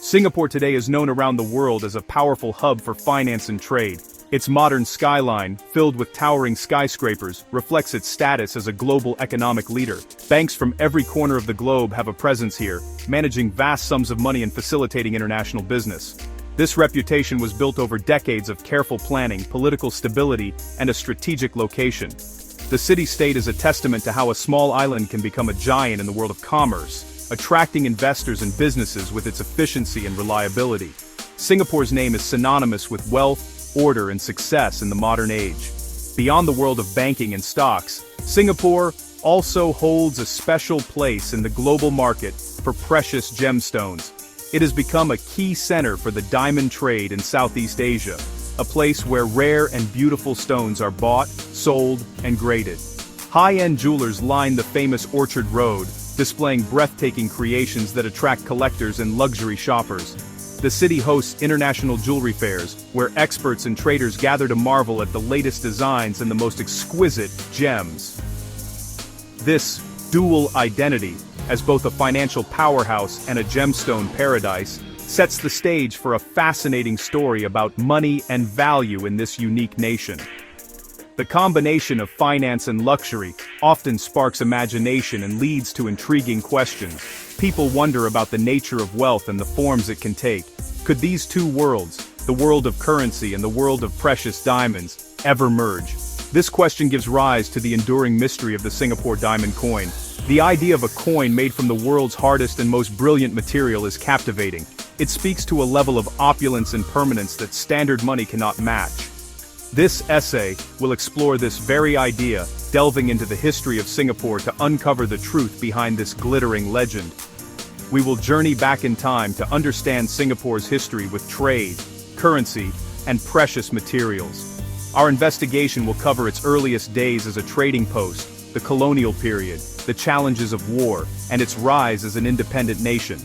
Singapore today is known around the world as a powerful hub for finance and trade. Its modern skyline, filled with towering skyscrapers, reflects its status as a global economic leader. Banks from every corner of the globe have a presence here, managing vast sums of money and facilitating international business. This reputation was built over decades of careful planning, political stability, and a strategic location. The city-state is a testament to how a small island can become a giant in the world of commerce, attracting investors and businesses with its efficiency and reliability. Singapore's name is synonymous with wealth, order, and success in the modern age. Beyond the world of banking and stocks, Singapore also holds a special place in the global market for precious gemstones. It has become a key center for the diamond trade in Southeast Asia, a place where rare and beautiful stones are bought, sold, and graded. High-end jewelers line the famous Orchard Road, displaying breathtaking creations that attract collectors and luxury shoppers. The city hosts international jewelry fairs, where experts and traders gather to marvel at the latest designs and the most exquisite gems. This dual identity, as both a financial powerhouse and a gemstone paradise, sets the stage for a fascinating story about money and value in this unique nation. The combination of finance and luxury often sparks imagination and leads to intriguing questions. People wonder about the nature of wealth and the forms it can take. Could these two worlds, the world of currency and the world of precious diamonds, ever merge? This question gives rise to the enduring mystery of the Singapore diamond coin. The idea of a coin made from the world's hardest and most brilliant material is captivating. It speaks to a level of opulence and permanence that standard money cannot match. This essay will explore this very idea, delving into the history of Singapore to uncover the truth behind this glittering legend. We will journey back in time to understand Singapore's history with trade, currency, and precious materials. Our investigation will cover its earliest days as a trading post, the colonial period, the challenges of war, and its rise as an independent nation.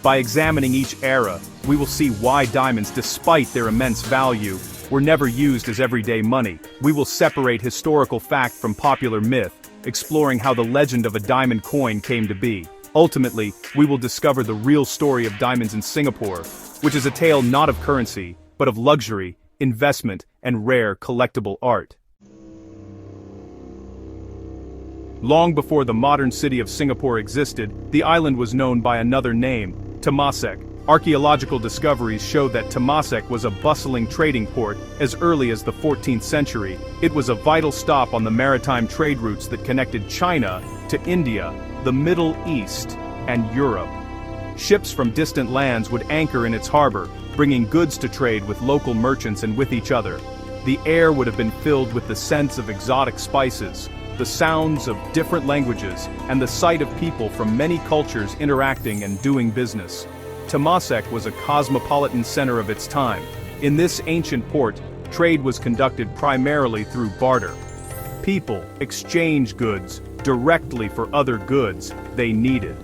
By examining each era, we will see why diamonds, despite their immense value, were never used as everyday money. We will separate historical fact from popular myth, exploring how the legend of a diamond coin came to be. Ultimately, we will discover the real story of diamonds in Singapore, which is a tale not of currency, but of luxury, investment, and rare collectible art. Long before the modern city of Singapore existed, the island was known by another name, Temasek. Archaeological discoveries show that Temasek was a bustling trading port as early as the 14th century. It was a vital stop on the maritime trade routes that connected China to India, the Middle East, and Europe. Ships from distant lands would anchor in its harbor, bringing goods to trade with local merchants and with each other. The air would have been filled with the scents of exotic spices, the sounds of different languages, and the sight of people from many cultures interacting and doing business. Temasek was a cosmopolitan center of its time. In this ancient port, trade was conducted primarily through barter. People exchanged goods directly for other goods they needed.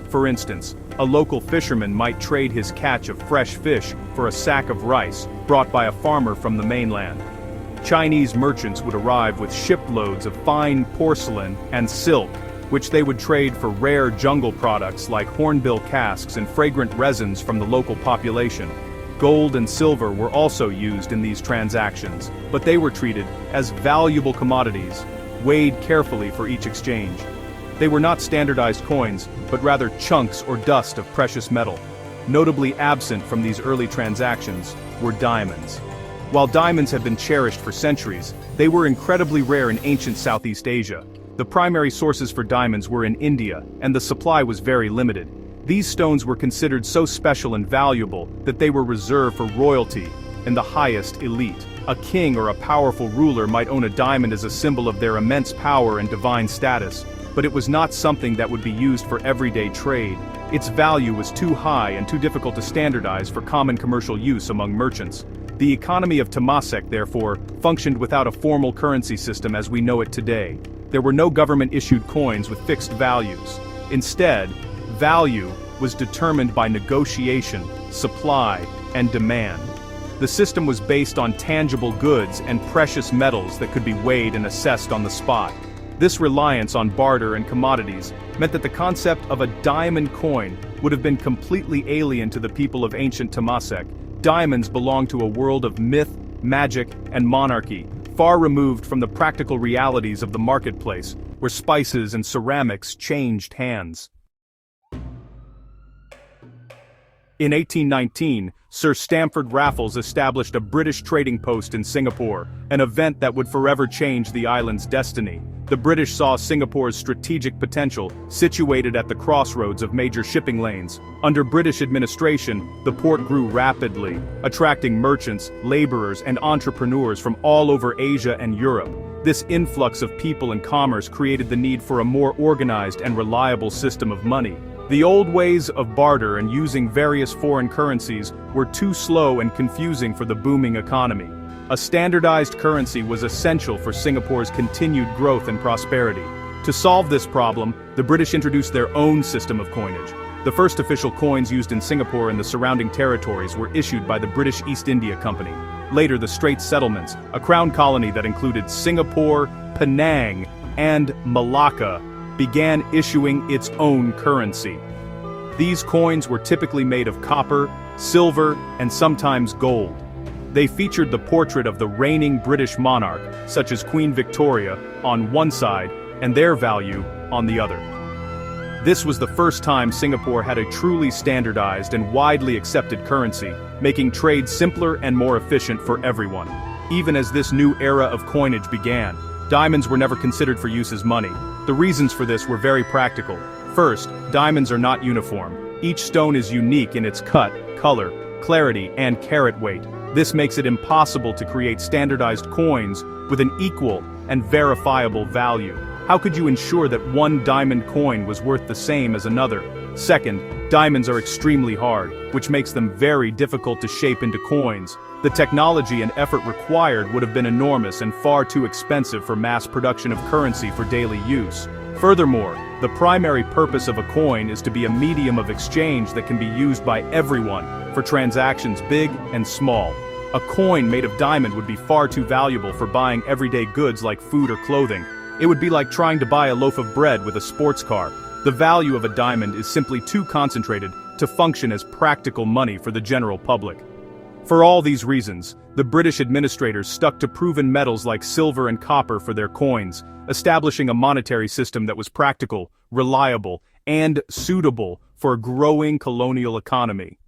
For instance, a local fisherman might trade his catch of fresh fish for a sack of rice brought by a farmer from the mainland. Chinese merchants would arrive with shiploads of fine porcelain and silk, which they would trade for rare jungle products like hornbill casks and fragrant resins from the local population. Gold and silver were also used in these transactions, but they were treated as valuable commodities, weighed carefully for each exchange. They were not standardized coins, but rather chunks or dust of precious metal. Notably absent from these early transactions were diamonds. While diamonds have been cherished for centuries, they were incredibly rare in ancient Southeast Asia. The primary sources for diamonds were in India, and the supply was very limited. These stones were considered so special and valuable that they were reserved for royalty and the highest elite. A king or a powerful ruler might own a diamond as a symbol of their immense power and divine status, but it was not something that would be used for everyday trade. Its value was too high and too difficult to standardize for common commercial use among merchants. The economy of Temasek, therefore, functioned without a formal currency system as we know it today. There were no government-issued coins with fixed values. Instead, value was determined by negotiation, supply, and demand. The system was based on tangible goods and precious metals that could be weighed and assessed on the spot. This reliance on barter and commodities meant that the concept of a diamond coin would have been completely alien to the people of ancient Temasek. Diamonds belonged to a world of myth, magic, and monarchy, far removed from the practical realities of the marketplace, where spices and ceramics changed hands. In 1819, Sir Stamford Raffles established a British trading post in Singapore, an event that would forever change the island's destiny. The British saw Singapore's strategic potential, situated at the crossroads of major shipping lanes. Under British administration, the port grew rapidly, attracting merchants, laborers, and entrepreneurs from all over Asia and Europe. This influx of people and commerce created the need for a more organized and reliable system of money. The old ways of barter and using various foreign currencies were too slow and confusing for the booming economy. A standardized currency was essential for Singapore's continued growth and prosperity. To solve this problem, the British introduced their own system of coinage. The first official coins used in Singapore and the surrounding territories were issued by the British East India Company. Later, the Straits Settlements, a crown colony that included Singapore, Penang, and Malacca, began issuing its own currency. These coins were typically made of copper, silver, and sometimes gold. They featured the portrait of the reigning British monarch, such as Queen Victoria, on one side, and their value on the other. This was the first time Singapore had a truly standardized and widely accepted currency, making trade simpler and more efficient for everyone. Even as this new era of coinage began, diamonds were never considered for use as money. The reasons for this were very practical. First, diamonds are not uniform. Each stone is unique in its cut, color, clarity, and carat weight. This makes it impossible to create standardized coins with an equal and verifiable value. How could you ensure that one diamond coin was worth the same as another? Second, diamonds are extremely hard, which makes them very difficult to shape into coins. The technology and effort required would have been enormous and far too expensive for mass production of currency for daily use. Furthermore, the primary purpose of a coin is to be a medium of exchange that can be used by everyone, for transactions big and small. A coin made of diamond would be far too valuable for buying everyday goods like food or clothing. It would be like trying to buy a loaf of bread with a sports car. The value of a diamond is simply too concentrated to function as practical money for the general public. For all these reasons, the British administrators stuck to proven metals like silver and copper for their coins, establishing a monetary system that was practical, reliable, and suitable for a growing colonial economy.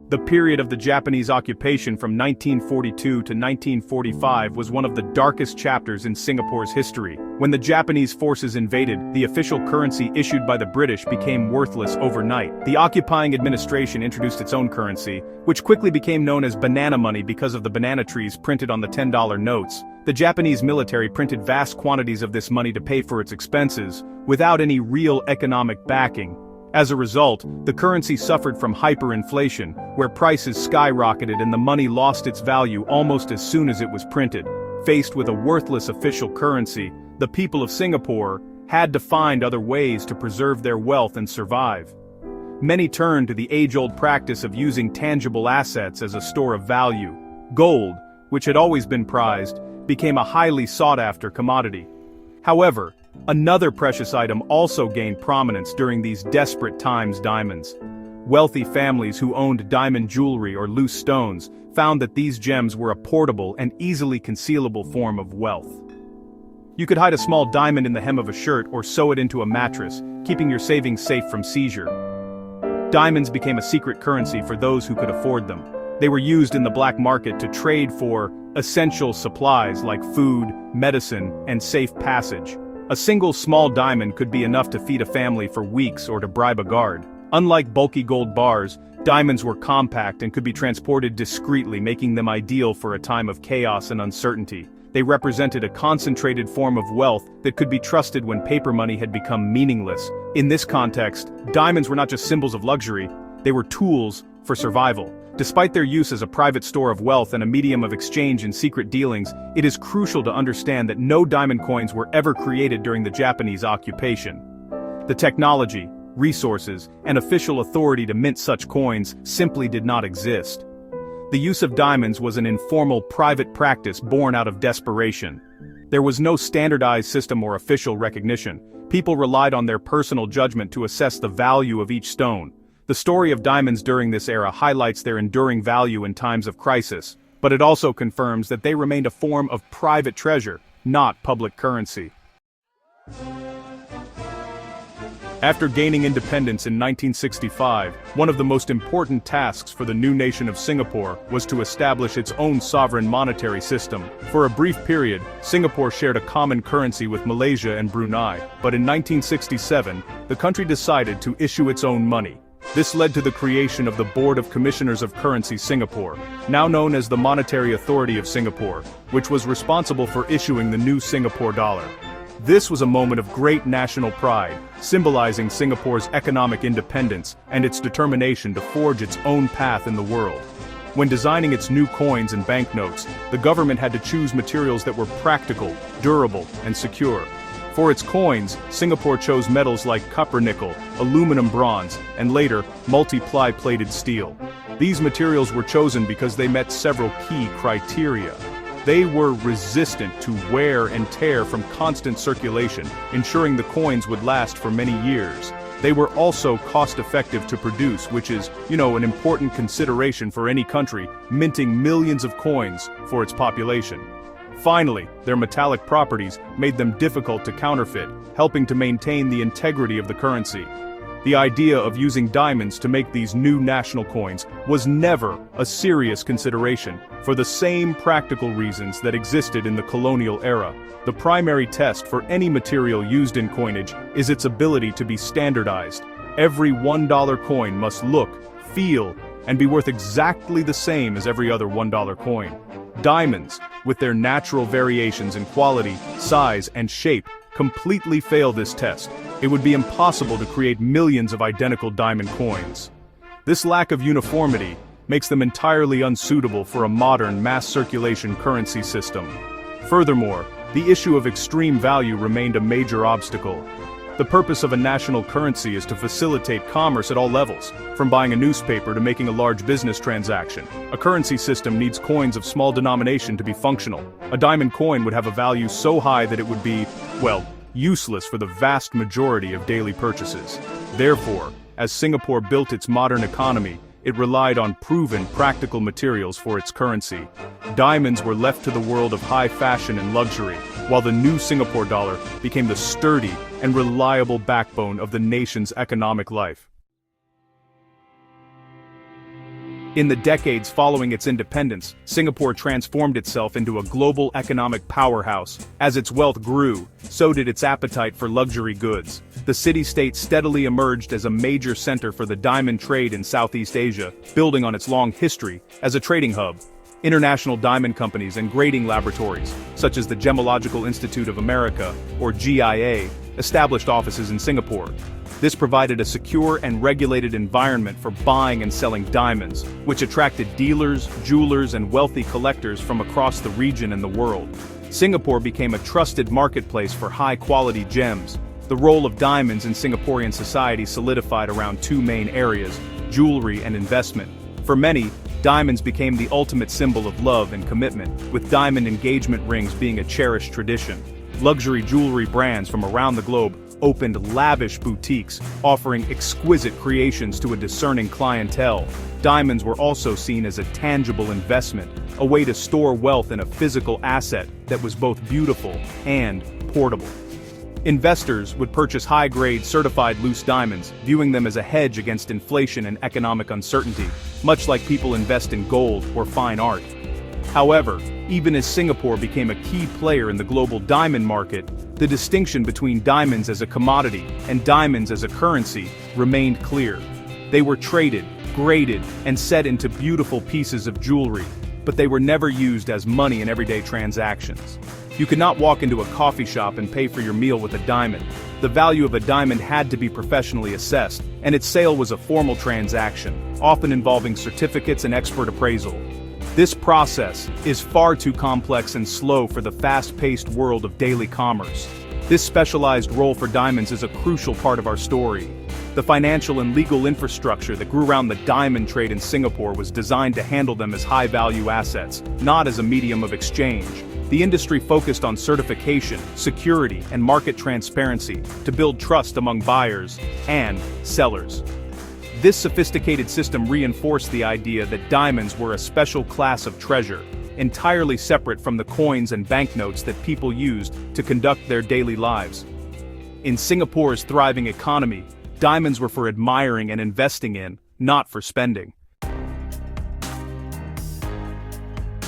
The period of the Japanese occupation from 1942 to 1945 was one of the darkest chapters in Singapore's history. When the Japanese forces invaded, the official currency issued by the British became worthless overnight. The occupying administration introduced its own currency, which quickly became known as banana money because of the banana trees printed on the $10 notes. The Japanese military printed vast quantities of this money to pay for its expenses, without any real economic backing. As a result, the currency suffered from hyperinflation, where prices skyrocketed and the money lost its value almost as soon as it was printed. Faced with a worthless official currency, the people of Singapore had to find other ways to preserve their wealth and survive. Many turned to the age-old practice of using tangible assets as a store of value. Gold, which had always been prized, became a highly sought-after commodity. However, another precious item also gained prominence during these desperate times: diamonds. Wealthy families who owned diamond jewelry or loose stones found that these gems were a portable and easily concealable form of wealth. You could hide a small diamond in the hem of a shirt or sew it into a mattress, keeping your savings safe from seizure. Diamonds became a secret currency for those who could afford them. They were used in the black market to trade for essential supplies like food, medicine, and safe passage. A single small diamond could be enough to feed a family for weeks or to bribe a guard. Unlike bulky gold bars, diamonds were compact and could be transported discreetly, making them ideal for a time of chaos and uncertainty. They represented a concentrated form of wealth that could be trusted when paper money had become meaningless. In this context, diamonds were not just symbols of luxury, they were tools for survival. Despite their use as a private store of wealth and a medium of exchange in secret dealings, it is crucial to understand that no diamond coins were ever created during the Japanese occupation. The technology, resources, and official authority to mint such coins simply did not exist. The use of diamonds was an informal private practice born out of desperation. There was no standardized system or official recognition. People relied on their personal judgment to assess the value of each stone. The story of diamonds during this era highlights their enduring value in times of crisis, but it also confirms that they remained a form of private treasure, not public currency. After gaining independence in 1965, one of the most important tasks for the new nation of Singapore was to establish its own sovereign monetary system. For a brief period, Singapore shared a common currency with Malaysia and Brunei, but in 1967, the country decided to issue its own money. This led to the creation of the Board of Commissioners of Currency Singapore, now known as the Monetary Authority of Singapore, which was responsible for issuing the new Singapore dollar. This was a moment of great national pride, symbolizing Singapore's economic independence and its determination to forge its own path in the world. When designing its new coins and banknotes, the government had to choose materials that were practical, durable, and secure. For its coins, Singapore chose metals like copper-nickel, aluminum bronze, and later, multi-ply plated steel. These materials were chosen because they met several key criteria. They were resistant to wear and tear from constant circulation, ensuring the coins would last for many years. They were also cost-effective to produce, which is, an important consideration for any country, minting millions of coins for its population. Finally, their metallic properties made them difficult to counterfeit, helping to maintain the integrity of the currency. The idea of using diamonds to make these new national coins was never a serious consideration, for the same practical reasons that existed in the colonial era. The primary test for any material used in coinage is its ability to be standardized. Every $1 coin must look, feel, and be worth exactly the same as every other $1 coin. Diamonds, with their natural variations in quality, size, and shape, completely fail this test. It would be impossible to create millions of identical diamond coins. This lack of uniformity makes them entirely unsuitable for a modern mass-circulation currency system. Furthermore, the issue of extreme value remained a major obstacle. The purpose of a national currency is to facilitate commerce at all levels, from buying a newspaper to making a large business transaction. A currency system needs coins of small denomination to be functional. A diamond coin would have a value so high that it would be, useless for the vast majority of daily purchases. Therefore, as Singapore built its modern economy, it relied on proven practical materials for its currency. Diamonds were left to the world of high fashion and luxury, while the new Singapore dollar became the sturdy and reliable backbone of the nation's economic life. In the decades following its independence, Singapore transformed itself into a global economic powerhouse. As its wealth grew, so did its appetite for luxury goods. The city-state steadily emerged as a major center for the diamond trade in Southeast Asia, building on its long history as a trading hub. International diamond companies and grading laboratories, such as the Gemological Institute of America, or GIA, established offices in Singapore. This provided a secure and regulated environment for buying and selling diamonds, which attracted dealers, jewelers, and wealthy collectors from across the region and the world. Singapore became a trusted marketplace for high-quality gems. The role of diamonds in Singaporean society solidified around two main areas: jewelry and investment. For many, diamonds became the ultimate symbol of love and commitment, with diamond engagement rings being a cherished tradition. Luxury jewelry brands from around the globe opened lavish boutiques, offering exquisite creations to a discerning clientele. Diamonds were also seen as a tangible investment, a way to store wealth in a physical asset that was both beautiful and portable. Investors would purchase high-grade certified loose diamonds, viewing them as a hedge against inflation and economic uncertainty, much like people invest in gold or fine art. However, even as Singapore became a key player in the global diamond market, the distinction between diamonds as a commodity and diamonds as a currency remained clear. They were traded, graded, and set into beautiful pieces of jewelry, but they were never used as money in everyday transactions. You could not walk into a coffee shop and pay for your meal with a diamond. The value of a diamond had to be professionally assessed, and its sale was a formal transaction, often involving certificates and expert appraisal. This process is far too complex and slow for the fast-paced world of daily commerce. This specialized role for diamonds is a crucial part of our story. The financial and legal infrastructure that grew around the diamond trade in Singapore was designed to handle them as high-value assets, not as a medium of exchange. The industry focused on certification, security, and market transparency to build trust among buyers and sellers. This sophisticated system reinforced the idea that diamonds were a special class of treasure, entirely separate from the coins and banknotes that people used to conduct their daily lives. In Singapore's thriving economy, diamonds were for admiring and investing in, not for spending.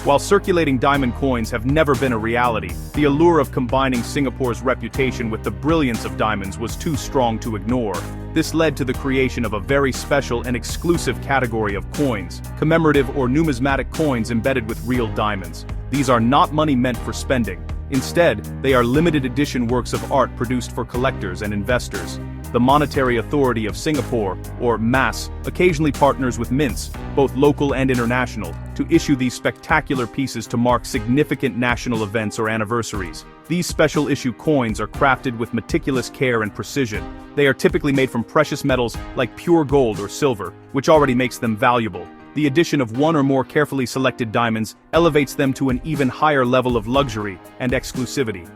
While circulating diamond coins have never been a reality, the allure of combining Singapore's reputation with the brilliance of diamonds was too strong to ignore. This led to the creation of a very special and exclusive category of coins, commemorative or numismatic coins embedded with real diamonds. These are not money meant for spending. Instead, they are limited edition works of art produced for collectors and investors. The Monetary Authority of Singapore, or MAS, occasionally partners with mints, both local and international, to issue these spectacular pieces to mark significant national events or anniversaries. These special issue coins are crafted with meticulous care and precision. They are typically made from precious metals like pure gold or silver, which already makes them valuable. The addition of one or more carefully selected diamonds elevates them to an even higher level of luxury and exclusivity.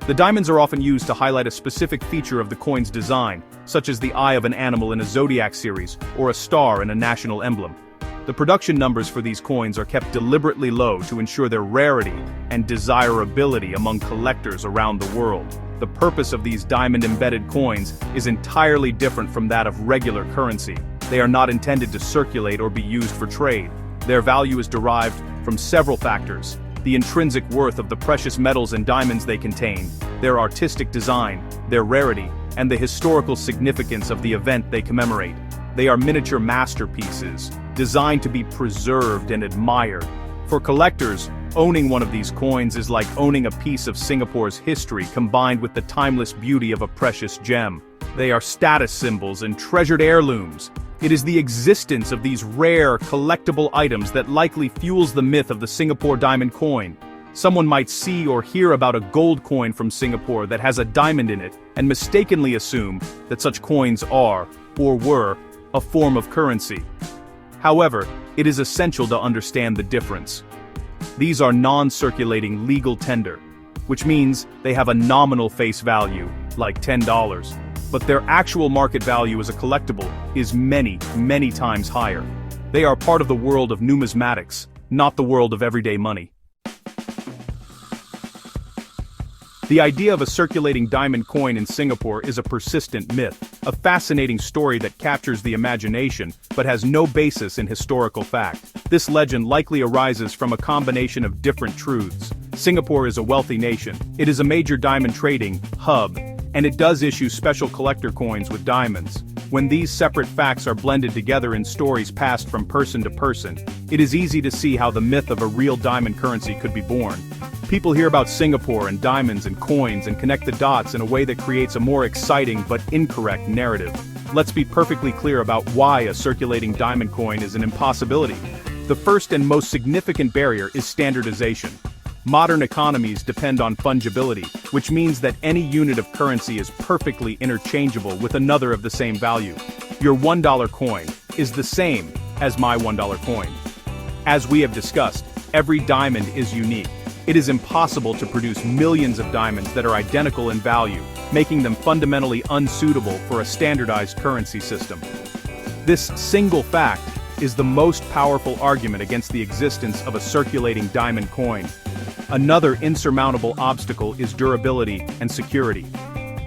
The diamonds are often used to highlight a specific feature of the coin's design, such as the eye of an animal in a zodiac series or a star in a national emblem. The production numbers for these coins are kept deliberately low to ensure their rarity and desirability among collectors around the world. The purpose of these diamond-embedded coins is entirely different from that of regular currency. They are not intended to circulate or be used for trade. Their value is derived from several factors: the intrinsic worth of the precious metals and diamonds they contain, their artistic design, their rarity, and the historical significance of the event they commemorate. They are miniature masterpieces, designed to be preserved and admired. For collectors, owning one of these coins is like owning a piece of Singapore's history combined with the timeless beauty of a precious gem. They are status symbols and treasured heirlooms. It is the existence of these rare, collectible items that likely fuels the myth of the Singapore diamond coin. Someone might see or hear about a gold coin from Singapore that has a diamond in it and mistakenly assume that such coins are, or were, a form of currency. However, it is essential to understand the difference. These are non-circulating legal tender, which means they have a nominal face value, like $10. But their actual market value as a collectible is many, many times higher. They are part of the world of numismatics, not the world of everyday money. The idea of a circulating diamond coin in Singapore is a persistent myth, a fascinating story that captures the imagination but has no basis in historical fact. This legend likely arises from a combination of different truths. Singapore is a wealthy nation. It is a major diamond trading hub, and it does issue special collector coins with diamonds. When these separate facts are blended together in stories passed from person to person, it is easy to see how the myth of a real diamond currency could be born. People hear about Singapore and diamonds and coins and connect the dots in a way that creates a more exciting but incorrect narrative. Let's be perfectly clear about why a circulating diamond coin is an impossibility. The first and most significant barrier is standardization. Modern economies depend on fungibility, which means that any unit of currency is perfectly interchangeable with another of the same value. Your $1 coin is the same as my $1 coin. As we have discussed, every diamond is unique. It is impossible to produce millions of diamonds that are identical in value, making them fundamentally unsuitable for a standardized currency system. This single fact is the most powerful argument against the existence of a circulating diamond coin. Another insurmountable obstacle is durability and security.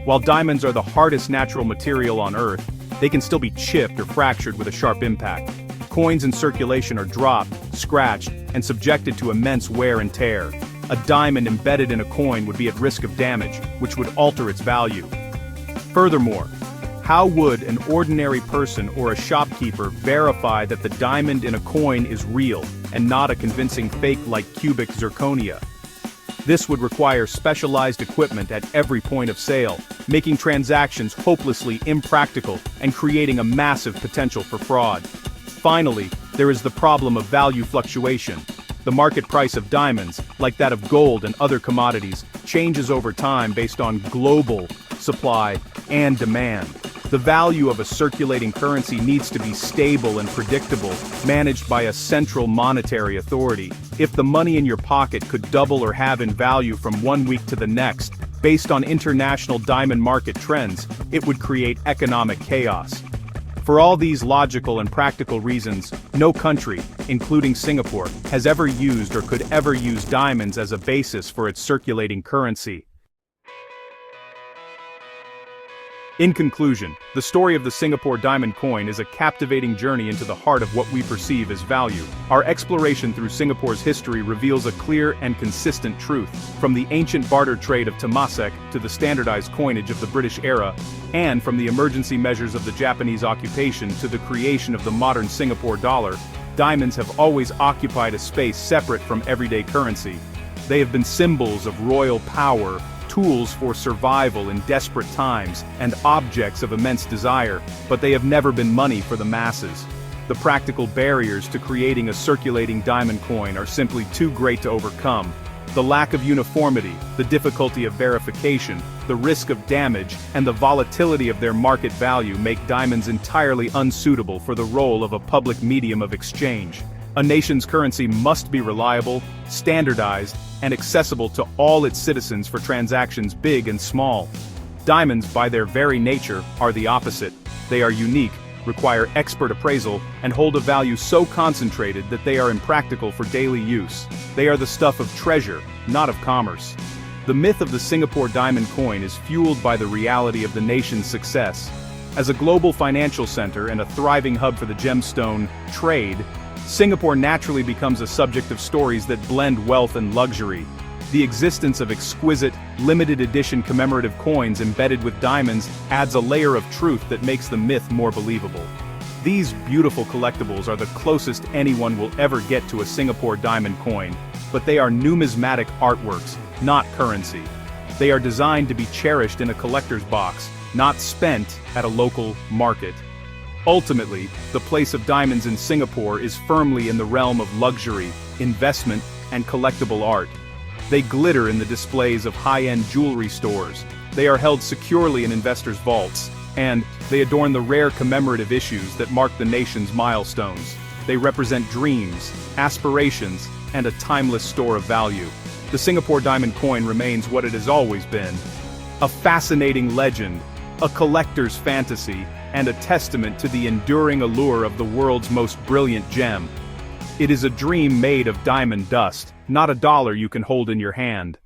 While diamonds are the hardest natural material on Earth, they can still be chipped or fractured with a sharp impact. Coins in circulation are dropped, scratched, and subjected to immense wear and tear. A diamond embedded in a coin would be at risk of damage, which would alter its value. Furthermore, how would an ordinary person or a shopkeeper verify that the diamond in a coin is real and not a convincing fake like cubic zirconia? This would require specialized equipment at every point of sale, making transactions hopelessly impractical and creating a massive potential for fraud. Finally, there is the problem of value fluctuation. The market price of diamonds, like that of gold and other commodities, changes over time based on global supply and demand. The value of a circulating currency needs to be stable and predictable, managed by a central monetary authority. If the money in your pocket could double or halve in value from one week to the next, based on international diamond market trends, it would create economic chaos. For all these logical and practical reasons, no country, including Singapore, has ever used or could ever use diamonds as a basis for its circulating currency. In conclusion, the story of the Singapore diamond coin is a captivating journey into the heart of what we perceive as value. Our exploration through Singapore's history reveals a clear and consistent truth. From the ancient barter trade of Temasek to the standardized coinage of the British era, and from the emergency measures of the Japanese occupation to the creation of the modern Singapore dollar, diamonds have always occupied a space separate from everyday currency. They have been symbols of royal power, tools for survival in desperate times, and objects of immense desire, but they have never been money for the masses. The practical barriers to creating a circulating diamond coin are simply too great to overcome. The lack of uniformity, the difficulty of verification, the risk of damage, and the volatility of their market value make diamonds entirely unsuitable for the role of a public medium of exchange. A nation's currency must be reliable, standardized, and accessible to all its citizens for transactions big and small. Diamonds, by their very nature, are the opposite. They are unique, require expert appraisal, and hold a value so concentrated that they are impractical for daily use. They are the stuff of treasure, not of commerce. The myth of the Singapore diamond coin is fueled by the reality of the nation's success. As a global financial center and a thriving hub for the gemstone trade, Singapore naturally becomes a subject of stories that blend wealth and luxury. The existence of exquisite, limited-edition commemorative coins embedded with diamonds adds a layer of truth that makes the myth more believable. These beautiful collectibles are the closest anyone will ever get to a Singapore diamond coin, but they are numismatic artworks, not currency. They are designed to be cherished in a collector's box, not spent at a local market. Ultimately, the place of diamonds in Singapore is firmly in the realm of luxury, investment, and collectible art. They glitter in the displays of high-end jewelry stores, they are held securely in investors' vaults, and they adorn the rare commemorative issues that mark the nation's milestones. They represent dreams, aspirations, and a timeless store of value. The Singapore diamond coin remains what it has always been: a fascinating legend, a collector's fantasy, and a testament to the enduring allure of the world's most brilliant gem. It is a dream made of diamond dust, not a dollar you can hold in your hand.